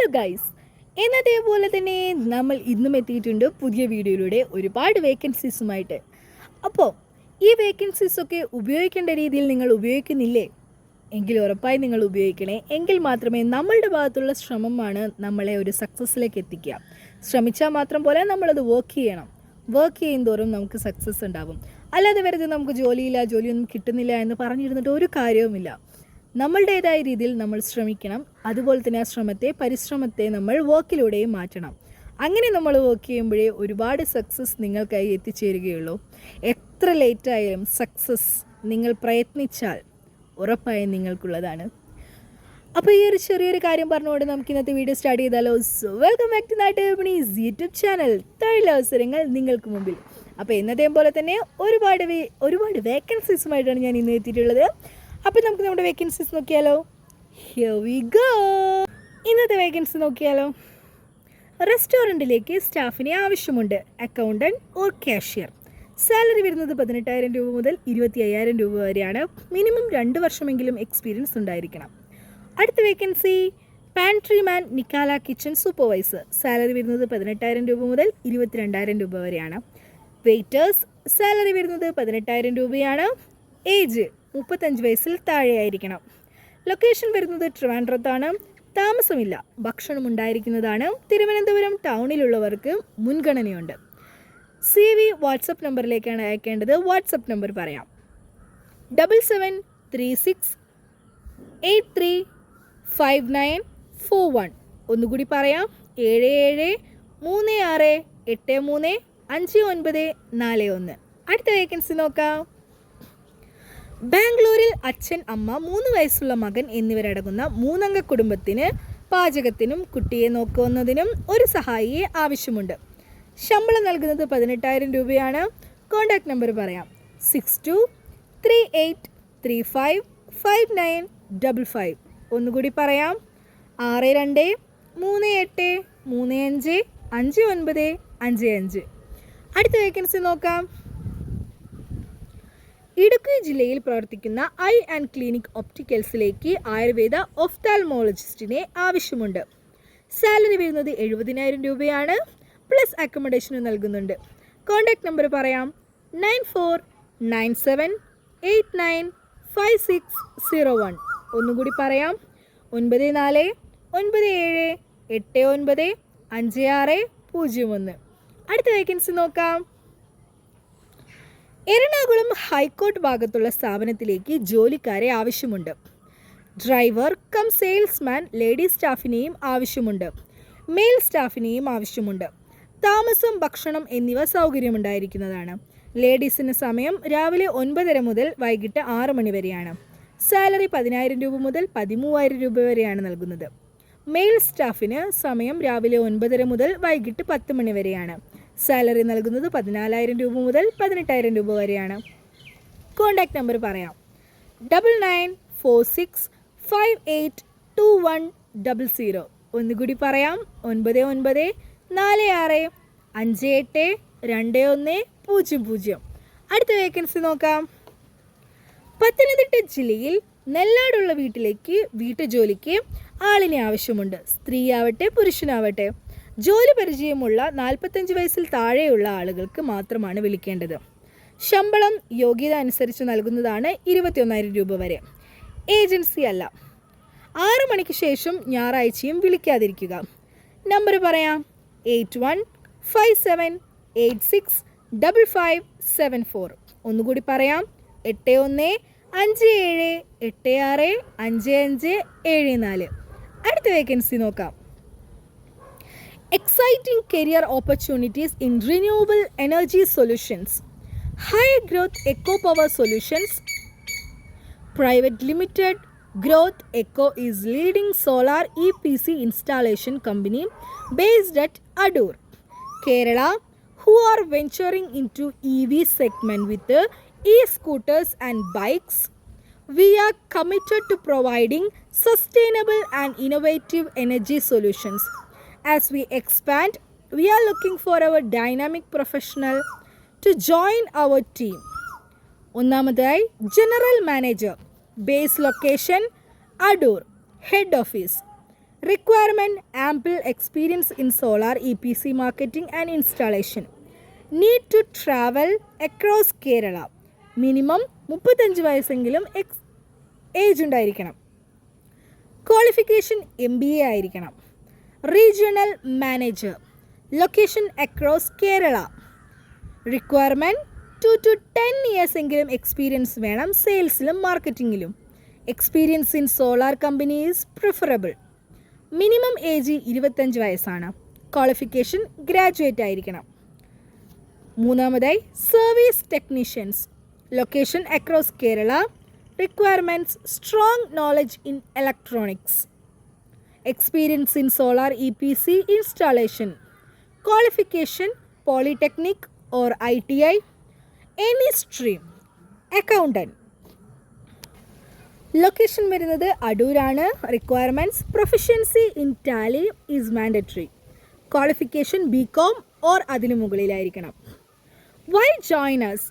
Hello guys, എന്നതേപോലെ തന്നെ നമ്മൾ ഇന്നും എത്തിയിട്ടുണ്ട് പുതിയ വീഡിയോയിലൂടെ ഒരുപാട് വേക്കൻസീസുമായിട്ട്. അപ്പോൾ ഈ വേക്കൻസീസൊക്കെ ഉപയോഗിക്കേണ്ട രീതിയിൽ നിങ്ങൾ ഉപയോഗിക്കുന്നില്ലേ എങ്കിൽ ഉറപ്പായി നിങ്ങൾ ഉപയോഗിക്കണേ. എങ്കിൽ മാത്രമേ നമ്മളുടെ ഭാഗത്തുള്ള ശ്രമമാണ് നമ്മളെ ഒരു സക്സസ്സിലേക്ക് എത്തിക്കുക. ശ്രമിച്ചാൽ മാത്രം പോലെ നമ്മളത് വർക്ക് ചെയ്യണം. വർക്ക് ചെയ്യും തോറും നമുക്ക് സക്സസ് ഉണ്ടാവും. അല്ലാതെ വെറുതെ നമുക്ക് ജോലിയൊന്നും കിട്ടുന്നില്ല എന്ന് പറഞ്ഞിരുന്നിട്ട് ഒരു കാര്യവുമില്ല. നമ്മളുടേതായ രീതിയിൽ നമ്മൾ ശ്രമിക്കണം. അതുപോലെ തന്നെ ആ പരിശ്രമത്തെ നമ്മൾ വർക്കിലൂടെയും മാറ്റണം. അങ്ങനെ നമ്മൾ വർക്ക് ചെയ്യുമ്പോഴേ ഒരുപാട് സക്സസ് നിങ്ങൾക്കായി എത്തിച്ചേരുകയുള്ളൂ. എത്ര ലേറ്റായാലും സക്സസ് നിങ്ങൾ പ്രയത്നിച്ചാൽ ഉറപ്പായും നിങ്ങൾക്കുള്ളതാണ്. അപ്പോൾ ഈ ഒരു ചെറിയൊരു കാര്യം പറഞ്ഞുകൊണ്ട് നമുക്ക് ഇന്നത്തെ വീഡിയോ സ്റ്റാർട്ട് ചെയ്താലോ. വെൽക്കം ബാക്ക് ടു നാട്ടുവിപണീസ് യൂട്യൂബ് ചാനൽ. തൊഴിലവസരങ്ങൾ നിങ്ങൾക്ക് മുമ്പിൽ. അപ്പോൾ എന്നതേം പോലെ തന്നെ ഒരുപാട് വേക്കൻസീസുമായിട്ടാണ് ഞാൻ ഇന്ന് എത്തിയിട്ടുള്ളത്. അപ്പോൾ നമുക്ക് നമ്മുടെ വേക്കൻസീസ് നോക്കിയാലോ. Here we go. ഇന്നത്തെ വേക്കൻസി നോക്കിയാലോ. റെസ്റ്റോറൻറ്റിലേക്ക് സ്റ്റാഫിനെ ആവശ്യമുണ്ട്. Accountant or cashier. സാലറി വരുന്നത് 18,000 രൂപ മുതൽ 25,000 രൂപ വരെയാണ്. മിനിമം 2 വർഷമെങ്കിലും എക്സ്പീരിയൻസ് ഉണ്ടായിരിക്കണം. അടുത്ത വേക്കൻസി പാൻട്രി മാൻ നിക്കാല കിച്ചൺ സൂപ്പർവൈസർ. സാലറി വരുന്നത് 18,000 രൂപ മുതൽ 22,000 രൂപ വരെയാണ്. വെയിറ്റേഴ്സ് സാലറി വരുന്നത് 18,000 രൂപയാണ്. ഏജ് 35 വയസ്സിൽ താഴെയായിരിക്കണം. ലൊക്കേഷൻ വരുന്നത് ട്രിവാൻഡ്രത്താണ്. താമസമില്ല, ഭക്ഷണം ഉണ്ടായിരിക്കുന്നതാണ്. തിരുവനന്തപുരം ടൗണിലുള്ളവർക്ക് മുൻഗണനയുണ്ട്. CV വാട്സപ്പ് നമ്പറിലേക്കാണ് അയക്കേണ്ടത്. വാട്സപ്പ് നമ്പർ പറയാം: 7736835941. ഒന്നുകൂടി പറയാം: 7736835941. അടുത്ത വേക്കൻസി നോക്കാം. ബാംഗ്ലൂരിൽ അച്ഛൻ, അമ്മ, 3 വയസ്സുള്ള മകൻ എന്നിവരടങ്ങുന്ന 3 അംഗ കുടുംബത്തിന് പാചകത്തിനും കുട്ടിയെ നോക്കുന്നതിനും ഒരു സഹായിയെ ആവശ്യമുണ്ട്. ശമ്പളം നൽകുന്നത് 18,000 രൂപയാണ്. കോൺടാക്ട് നമ്പർ പറയാം: 6238355955. ഒന്നുകൂടി പറയാം: 6238355955. അടുത്ത വേക്കൻസി നോക്കാം. ഇടുക്കി ജില്ലയിൽ പ്രവർത്തിക്കുന്ന ഐ ആൻഡ് ക്ലിനിക് ഒപ്റ്റിക്കൽസിലേക്ക് ആയുർവേദ ഒഫ്താൽമോളജിസ്റ്റിനെ ആവശ്യമുണ്ട്. സാലറി വരുന്നത് 70,000 രൂപയാണ്. പ്ലസ് അക്കോമഡേഷനും നൽകുന്നുണ്ട്. കോൺടാക്ട് നമ്പർ പറയാം: 9497895601. ഒന്നുകൂടി പറയാം: 9497895601. അടുത്ത വേക്കൻസി നോക്കാം. എറണാകുളം ഹൈക്കോർട്ട് ഭാഗത്തുള്ള സ്ഥാപനത്തിലേക്ക് ജോലിക്കാരെ ആവശ്യമുണ്ട്. ഡ്രൈവർ കം സെയിൽസ്മാൻ ലേഡി സ്റ്റാഫിനെയും ആവശ്യമുണ്ട്. മെയിൽ സ്റ്റാഫിനെയും ആവശ്യമുണ്ട്. താമസം, ഭക്ഷണം എന്നിവ സൗകര്യമുണ്ടായിരിക്കുന്നതാണ്. ലേഡീസിന് സമയം രാവിലെ 9:30 മുതൽ വൈകിട്ട് 6 മണി വരെയാണ്. സാലറി 10,000 രൂപ മുതൽ 13,000 രൂപ വരെയാണ് നൽകുന്നത്. മെയിൽ സ്റ്റാഫിന് സമയം രാവിലെ 9:30 മുതൽ വൈകിട്ട് 10 മണി വരെയാണ്. സാലറി നൽകുന്നത് 14,000 രൂപ മുതൽ 18,000 രൂപ വരെയാണ്. കോൺടാക്ട് നമ്പർ പറയാം: 9946582100. ഒന്നുകൂടി പറയാം: 9946582100. അടുത്ത വേക്കൻസി നോക്കാം. പത്തനംതിട്ട ജില്ലയിൽ നെല്ലാടുള്ള വീട്ടിലേക്ക് വീട്ടുജോലിക്ക് ആളിനെ ആവശ്യമുണ്ട്. സ്ത്രീയാവട്ടെ പുരുഷനാവട്ടെ. ജോലി പരിചയമുള്ള 45 വയസ്സിൽ താഴെയുള്ള ആളുകൾക്ക് മാത്രമാണ് വിളിക്കേണ്ടത്. ശമ്പളം യോഗ്യത അനുസരിച്ച് നൽകുന്നതാണ്. 21,000 രൂപ വരെ. ഏജൻസി അല്ല. 6 മണിക്ക് ശേഷം ഞായറാഴ്ചയും വിളിക്കാതിരിക്കുക. നമ്പർ പറയാം: 8157865574. ഒന്നുകൂടി പറയാം: 8157865574. അടുത്ത വേക്കൻസി നോക്കാം. Exciting career opportunities in renewable energy solutions. High growth Eco Power Solutions Private Limited. Growth Eco is leading solar EPC installation company based at Adur, Kerala, who are venturing into EV segment with e-scooters and bikes. We are committed to providing sustainable and innovative energy solutions. As we expand, we are looking for our dynamic professional to join our team. ഒന്നാമതായി general manager. Base location Adoor. Head office Requirement: ample experience in solar EPC marketing and installation. Need to travel across Kerala. Minimum 35 വയസ്സെങ്കിലും age ഉണ്ടായിരിക്കണം. Qualification MBA ആയിരിക്കണം. Regional manager. Location across Kerala. Requirement 2 to 10 years എങ്കിലും experience വേണം സെയിൽസിലും മാർക്കറ്റിങ്ങിലും. Experience in solar company is preferable. Minimum age 25 വയസ്സാണ്. Qualification graduate ആയിരിക്കണം. മൂന്നാമതായി service technicians. Location across Kerala. Requirements: strong knowledge in electronics. Experience in solar EPC installation. Qualification: polytechnic or ITI. Any stream. Accountant. Location വരുന്നത് അടൂരാണ്. Requirements: proficiency in Tally is mandatory. Qualification BCom or അതിനു മുകളിലായിരിക്കണം. Why join us?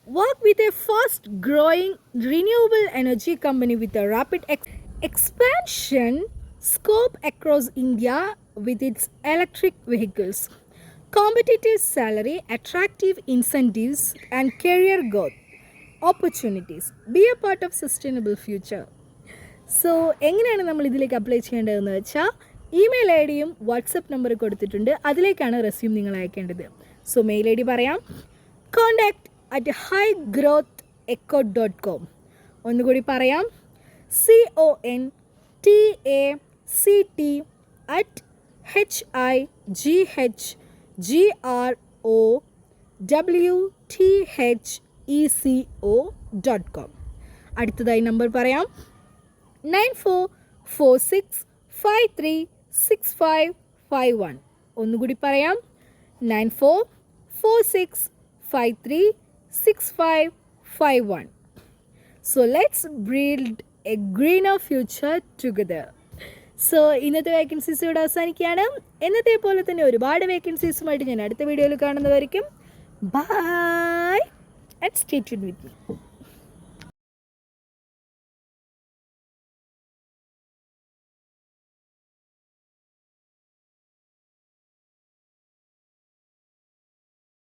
Work with a fast growing renewable energy company with a rapid expansion scope across India with its electric vehicles, competitive salary, attractive incentives and career growth opportunities. Be a part of sustainable future. So എങ്ങനെയാണ് നമ്മൾ ഇതിലേക്ക് apply ചെയ്യേണ്ടതെന്ന് വെച്ചാൽ email ID യും WhatsApp number കൊടുത്തിട്ടുണ്ട്. അതിലേക്കാണ് resume നിങ്ങൾ അയക്കേണ്ടത്. So mail ID പറയാം: contact@highgrowthecho.com. ഒന്നുകൂടി പറയാം: contact@highgrowthecho.com. അടുത്തതായി നമ്പർ പറയാം: 9446536551. ഒന്നുകൂടി പറയാം: 9446536551. So let's build a greener future together. So ഇന്നത്തെ വേക്കൻസീസ് ഇവിടെ അവസാനിക്കുകയാണ്. എന്നത്തെ പോലെ തന്നെ ഒരുപാട് വേക്കൻസീസുമായിട്ട് ഞാൻ അടുത്ത വീഡിയോയിൽ കാണുന്നതായിരിക്കും. Bye and stay tuned with me.